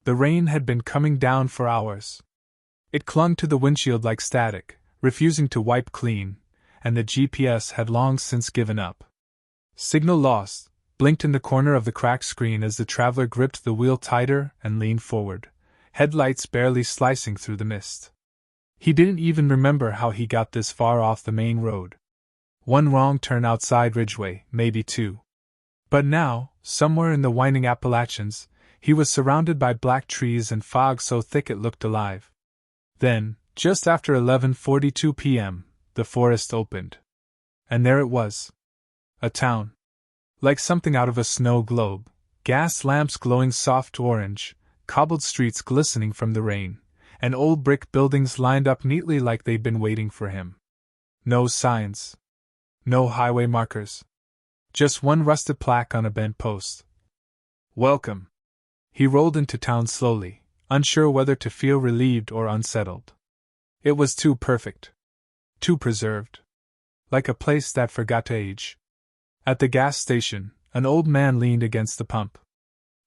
The rain had been coming down for hours. It clung to the windshield like static, refusing to wipe clean, and the GPS had long since given up. Signal lost, blinked in the corner of the cracked screen as the traveler gripped the wheel tighter and leaned forward, headlights barely slicing through the mist. He didn't even remember how he got this far off the main road. One wrong turn outside Ridgeway, maybe two. But now, somewhere in the winding Appalachians, he was surrounded by black trees and fog so thick it looked alive. Then, just after 11:42 p.m., the forest opened. And there it was. A town. Like something out of a snow globe, gas lamps glowing soft orange, cobbled streets glistening from the rain, and old brick buildings lined up neatly like they'd been waiting for him. No signs. No highway markers. Just one rusted plaque on a bent post. Welcome. He rolled into town slowly, unsure whether to feel relieved or unsettled. It was too perfect. Too preserved. Like a place that forgot to age. At the gas station, an old man leaned against the pump.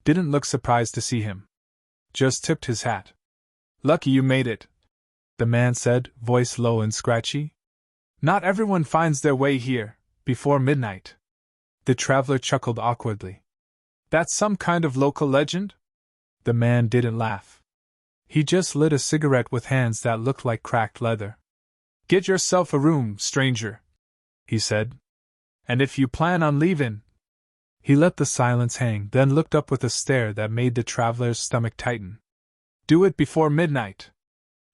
Didn't look surprised to see him. Just tipped his hat. "Lucky you made it," the man said, voice low and scratchy. "Not everyone finds their way here before midnight." The traveler chuckled awkwardly. "That's some kind of local legend?" The man didn't laugh. He just lit a cigarette with hands that looked like cracked leather. "Get yourself a room, stranger," he said. "And if you plan on leaving—" He let the silence hang, then looked up with a stare that made the traveler's stomach tighten. "Do it before midnight."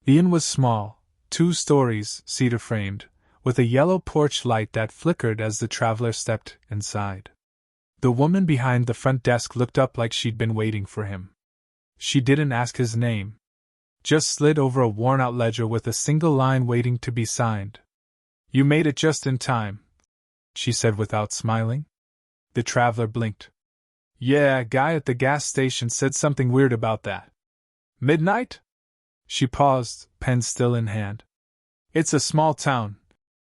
The inn was small, 2 stories, cedar-framed, with a yellow porch light that flickered as the traveler stepped inside. The woman behind the front desk looked up like she'd been waiting for him. She didn't ask his name. Just slid over a worn-out ledger with a single line waiting to be signed. "You made it just in time," she said without smiling. The traveler blinked. "Yeah, a guy at the gas station said something weird about that." "Midnight?" She paused, pen still in hand. "It's a small town,"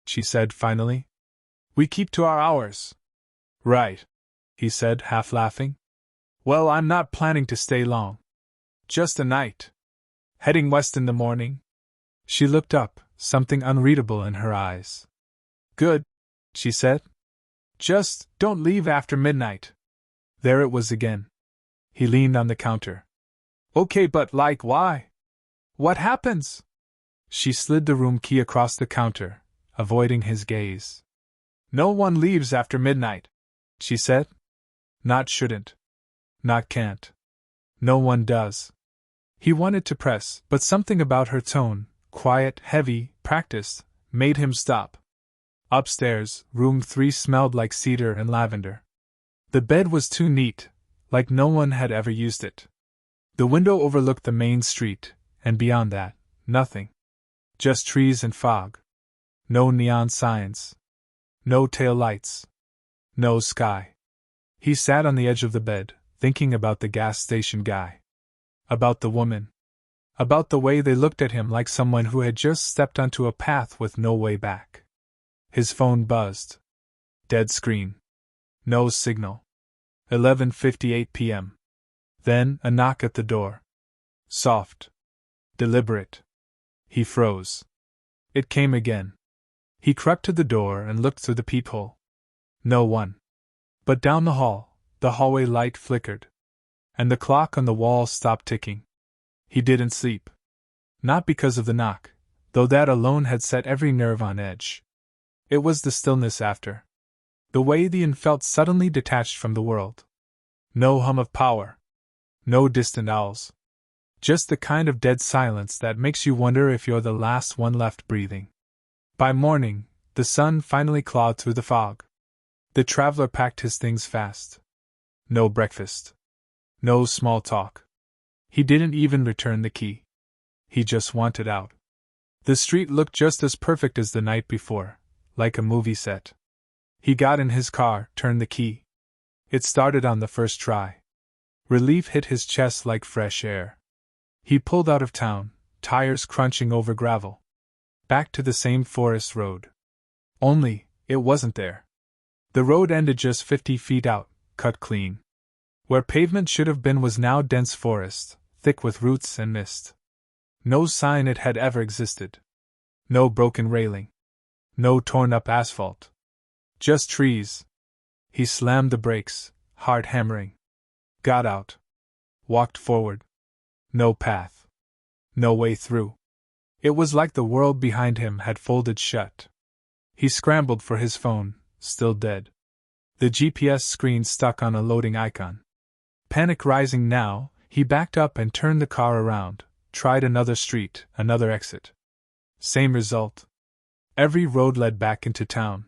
she said finally. "We keep to our hours." "Right," he said, half laughing. "Well, I'm not planning to stay long. Just a night. Heading west in the morning." She looked up, something unreadable in her eyes. "Good," she said. "Just don't leave after midnight." There it was again. He leaned on the counter. "Okay, but why? What happens?" She slid the room key across the counter, avoiding his gaze. "No one leaves after midnight," she said. "Not shouldn't. Not can't. No one does." He wanted to press, but something about her tone, quiet, heavy, practiced, made him stop. Upstairs, room 3 smelled like cedar and lavender. The bed was too neat, like no one had ever used it. The window overlooked the main street, and beyond that, nothing. Just trees and fog. No neon signs. No tail lights. No sky. He sat on the edge of the bed, thinking about the gas station guy. About the woman. About the way they looked at him like someone who had just stepped onto a path with no way back. His phone buzzed. Dead screen. No signal. 11:58 p.m. Then a knock at the door. Soft. Deliberate. He froze. It came again. He crept to the door and looked through the peephole. No one. But down the hall, the hallway light flickered. And the clock on the wall stopped ticking. He didn't sleep. Not because of the knock, though that alone had set every nerve on edge. It was the stillness after. The way the inn felt suddenly detached from the world. No hum of power. No distant owls. Just the kind of dead silence that makes you wonder if you're the last one left breathing. By morning, the sun finally clawed through the fog. The traveler packed his things fast. No breakfast. No small talk. He didn't even return the key. He just wanted out. The street looked just as perfect as the night before, like a movie set. He got in his car, turned the key. It started on the first try. Relief hit his chest like fresh air. He pulled out of town, tires crunching over gravel. Back to the same forest road. Only, it wasn't there. The road ended just 50 feet out, cut clean. Where pavement should have been was now dense forest, thick with roots and mist. No sign it had ever existed. No broken railing. No torn-up asphalt. Just trees. He slammed the brakes, hard hammering. Got out. Walked forward. No path. No way through. It was like the world behind him had folded shut. He scrambled for his phone, still dead. The GPS screen stuck on a loading icon. Panic rising now, he backed up and turned the car around, tried another street, another exit. Same result. Every road led back into town.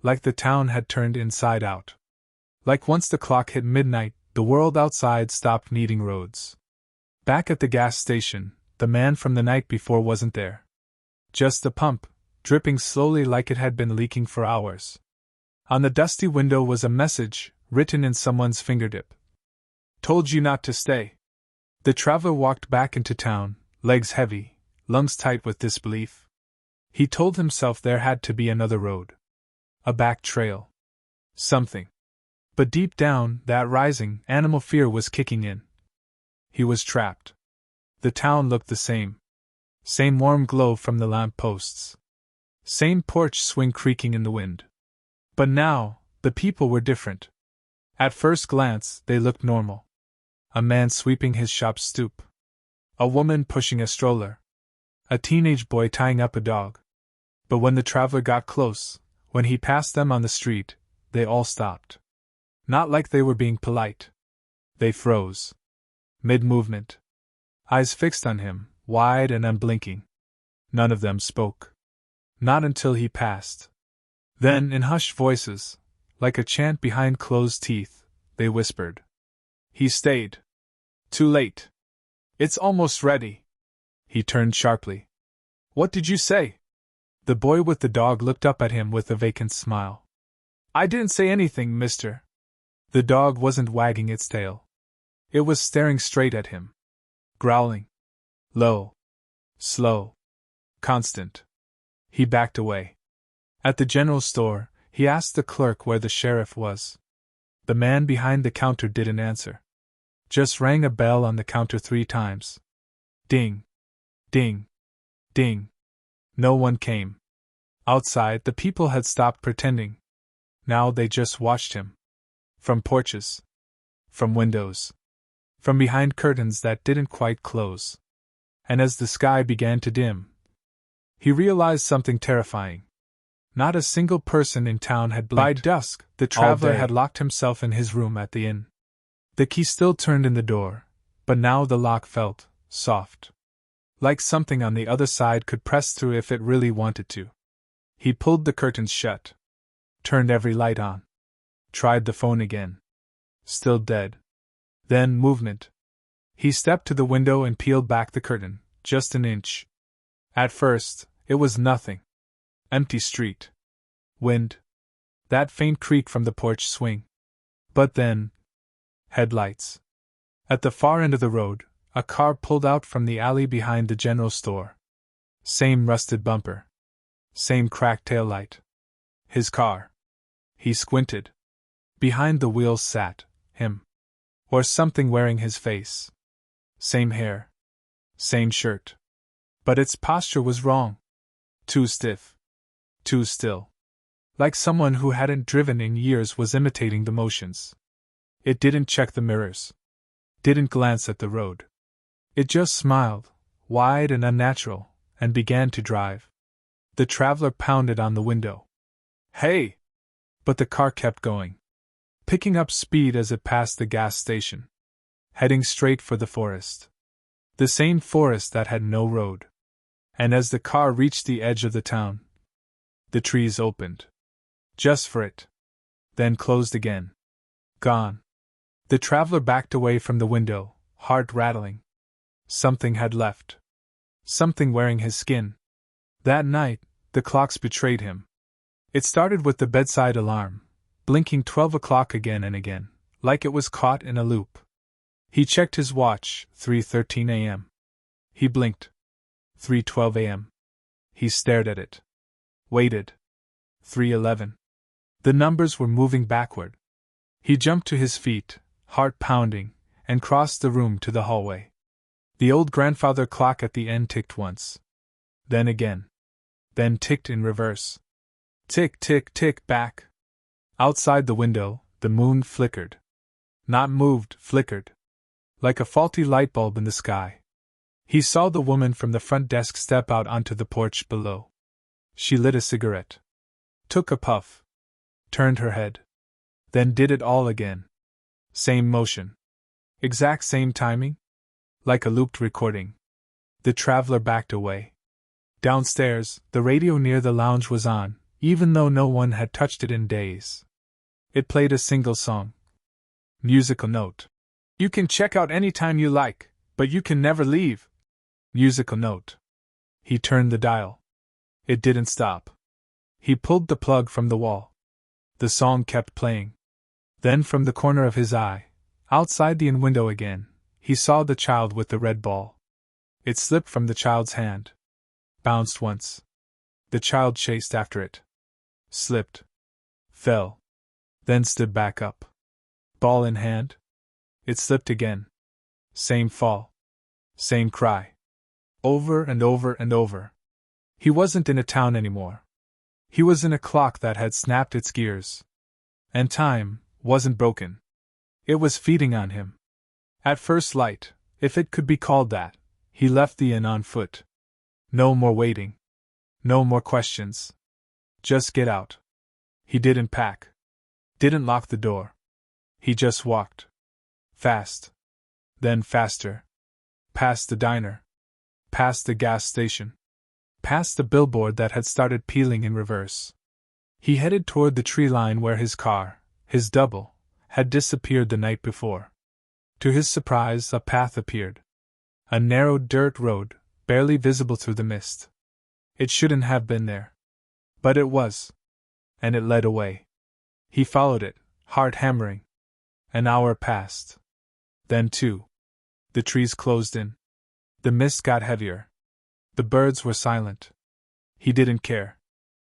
Like the town had turned inside out. Like once the clock hit midnight, the world outside stopped needing roads. Back at the gas station, the man from the night before wasn't there. Just the pump, dripping slowly like it had been leaking for hours. On the dusty window was a message, written in someone's fingertip. Told you not to stay. The traveler walked back into town, legs heavy, lungs tight with disbelief. He told himself there had to be another road. A back trail. Something. But deep down, that rising, animal fear was kicking in. He was trapped. The town looked the same. Same warm glow from the lamp posts. Same porch swing creaking in the wind. But now, the people were different. At first glance, they looked normal. A man sweeping his shop stoop. A woman pushing a stroller. A teenage boy tying up a dog. But when the traveler got close, when he passed them on the street, they all stopped. Not like they were being polite. They froze. Mid-movement. Eyes fixed on him, wide and unblinking. None of them spoke. Not until he passed. Then, in hushed voices, like a chant behind closed teeth, they whispered. He stayed. Too late. It's almost ready. He turned sharply. What did you say? The boy with the dog looked up at him with a vacant smile. I didn't say anything, mister. The dog wasn't wagging its tail. It was staring straight at him. Growling. Low. Slow. Constant. He backed away. At the general store, he asked the clerk where the sheriff was. The man behind the counter didn't answer. Just rang a bell on the counter 3 times. Ding. Ding. Ding. No one came. Outside, the people had stopped pretending. Now they just watched him. From porches. From windows. From behind curtains that didn't quite close. And as the sky began to dim, he realized something terrifying. Not a single person in town had blinked. By dusk, the traveler had locked himself in his room at the inn. The key still turned in the door, but now the lock felt soft. Like something on the other side could press through if it really wanted to. He pulled the curtains shut. Turned every light on. Tried the phone again. Still dead. Then movement. He stepped to the window and peeled back the curtain, just an inch. At first, it was nothing. Empty street. Wind. That faint creak from the porch swing. But then... headlights. At the far end of the road, a car pulled out from the alley behind the general store. Same rusted bumper. Same cracked taillight. His car. He squinted. Behind the wheels sat him. Or something wearing his face. Same hair. Same shirt. But its posture was wrong. Too stiff. Too still. Like someone who hadn't driven in years was imitating the motions. It didn't check the mirrors. Didn't glance at the road. It just smiled, wide and unnatural, and began to drive. The traveler pounded on the window. Hey! But the car kept going. Picking up speed as it passed the gas station. Heading straight for the forest. The same forest that had no road. And as the car reached the edge of the town, the trees opened. Just for it. Then closed again. Gone. The traveler backed away from the window, heart rattling. Something had left. Something wearing his skin. That night, the clocks betrayed him. It started with the bedside alarm, blinking 12 o'clock again and again, like it was caught in a loop. He checked his watch, 3:13 a.m. He blinked. 3:12 a.m. He stared at it. Waited. 3:11. The numbers were moving backward. He jumped to his feet, heart pounding, and crossed the room to the hallway. The old grandfather clock at the end ticked once. Then again. Then ticked in reverse. Tick, tick, tick back. Outside the window, the moon flickered. Not moved, flickered. Like a faulty light bulb in the sky. He saw the woman from the front desk step out onto the porch below. She lit a cigarette. Took a puff. Turned her head. Then did it all again. Same motion. Exact same timing? Like a looped recording. The traveler backed away. Downstairs, the radio near the lounge was on, even though no one had touched it in days. It played a single song. Musical note. You can check out any time you like, but you can never leave. Musical note. He turned the dial. It didn't stop. He pulled the plug from the wall. The song kept playing. Then from the corner of his eye, outside the inn window again, he saw the child with the red ball. It slipped from the child's hand. Bounced once. The child chased after it. Slipped. Fell. Then stood back up. Ball in hand. It slipped again. Same fall. Same cry. Over and over and over. He wasn't in a town anymore. He was in a clock that had snapped its gears. And time wasn't broken. It was feeding on him. At first light, if it could be called that, he left the inn on foot. No more waiting. No more questions. Just get out. He didn't pack. Didn't lock the door. He just walked. Fast. Then faster. Past the diner. Past the gas station. Past the billboard that had started peeling in reverse. He headed toward the tree line where his car, his double, had disappeared the night before. To his surprise, a path appeared. A narrow dirt road, barely visible through the mist. It shouldn't have been there. But it was. And it led away. He followed it, heart hammering. An hour passed. Then two. The trees closed in. The mist got heavier. The birds were silent. He didn't care.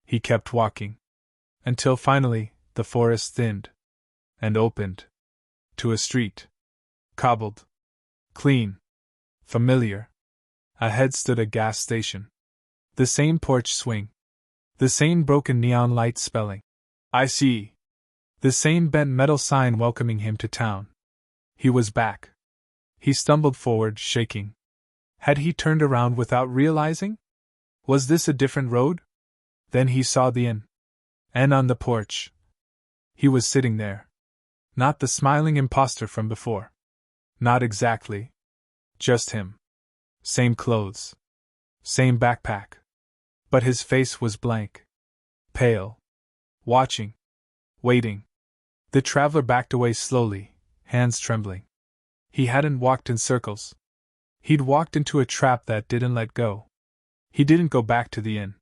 He kept walking. Until finally, the forest thinned. And opened. To a street. Cobbled. Clean. Familiar. Ahead stood a gas station. The same porch swing. The same broken neon light spelling, "I see." The same bent metal sign welcoming him to town. He was back. He stumbled forward, shaking. Had he turned around without realizing? Was this a different road? Then he saw the inn. And on the porch. He was sitting there. Not the smiling imposter from before. Not exactly. Just him. Same clothes. Same backpack. But his face was blank. Pale. Watching. Waiting. The traveler backed away slowly, hands trembling. He hadn't walked in circles. He'd walked into a trap that didn't let go. He didn't go back to the inn.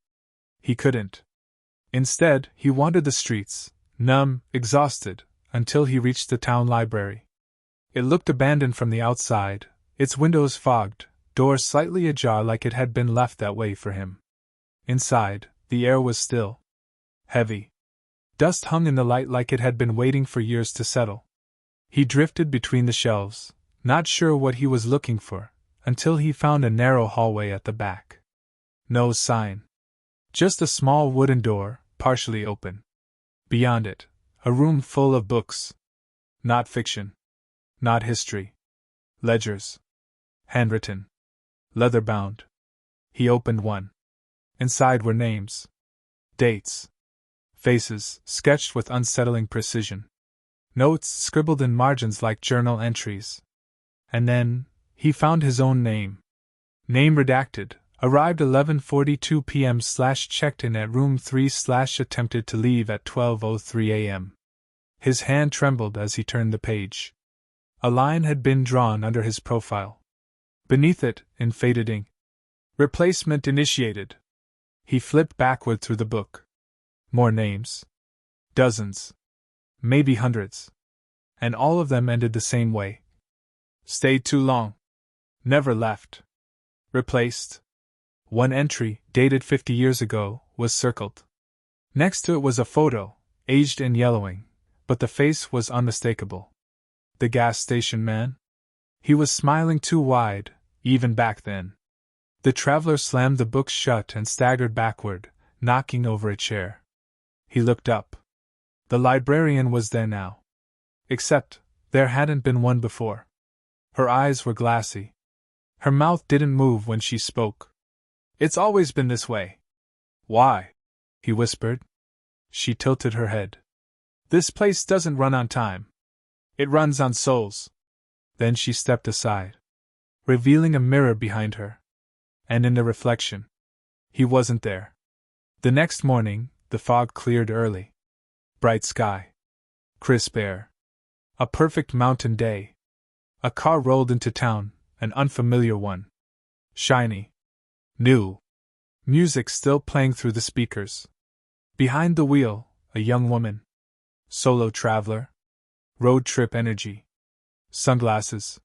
He couldn't. Instead, he wandered the streets, numb, exhausted, until he reached the town library. It looked abandoned from the outside, its windows fogged, doors slightly ajar like it had been left that way for him. Inside, the air was still. Heavy. Dust hung in the light like it had been waiting for years to settle. He drifted between the shelves, not sure what he was looking for, until he found a narrow hallway at the back. No sign. Just a small wooden door, partially open. Beyond it, a room full of books. Not fiction. Not history. Ledgers. Handwritten. Leather-bound. He opened one. Inside were names. Dates. Faces, sketched with unsettling precision. Notes scribbled in margins like journal entries. And then, he found his own name. Name redacted, arrived 11:42 p.m. /checked in at room 3 / attempted to leave at 12:03 a.m. His hand trembled as he turned the page. A line had been drawn under his profile. Beneath it, in faded ink, "Replacement initiated." He flipped backward through the book. More names. Dozens. Maybe hundreds. And all of them ended the same way. Stayed too long. Never left. Replaced. One entry, dated 50 years ago, was circled. Next to it was a photo, aged and yellowing, but the face was unmistakable. The gas station man? He was smiling too wide, even back then. The traveler slammed the book shut and staggered backward, knocking over a chair. He looked up. The librarian was there now. Except, there hadn't been one before. Her eyes were glassy. Her mouth didn't move when she spoke. "It's always been this way." "Why?" he whispered. She tilted her head. "This place doesn't run on time. It runs on souls." Then she stepped aside, revealing a mirror behind her. And in the reflection, he wasn't there. The next morning, the fog cleared early. Bright sky. Crisp air. A perfect mountain day. A car rolled into town, an unfamiliar one. Shiny. New. Music still playing through the speakers. Behind the wheel, a young woman. Solo traveler. Road trip energy. Sunglasses.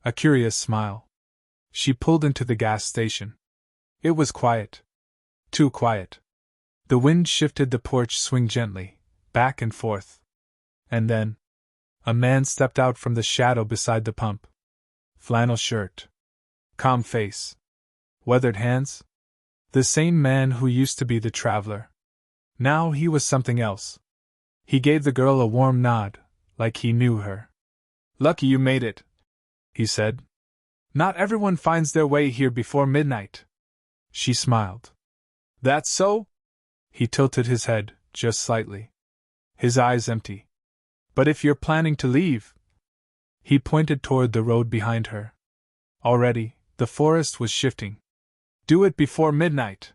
A curious smile. She pulled into the gas station. It was quiet. Too quiet. The wind shifted the porch swing gently, back and forth. And then, a man stepped out from the shadow beside the pump. Flannel shirt. Calm face. Weathered hands. The same man who used to be the traveler. Now he was something else. He gave the girl a warm nod, like he knew her. "Lucky you made it," he said. "Not everyone finds their way here before midnight." She smiled. "That's so?" He tilted his head, just slightly. His eyes empty. "But if you're planning to leave..." He pointed toward the road behind her. Already, the forest was shifting. "Do it before midnight."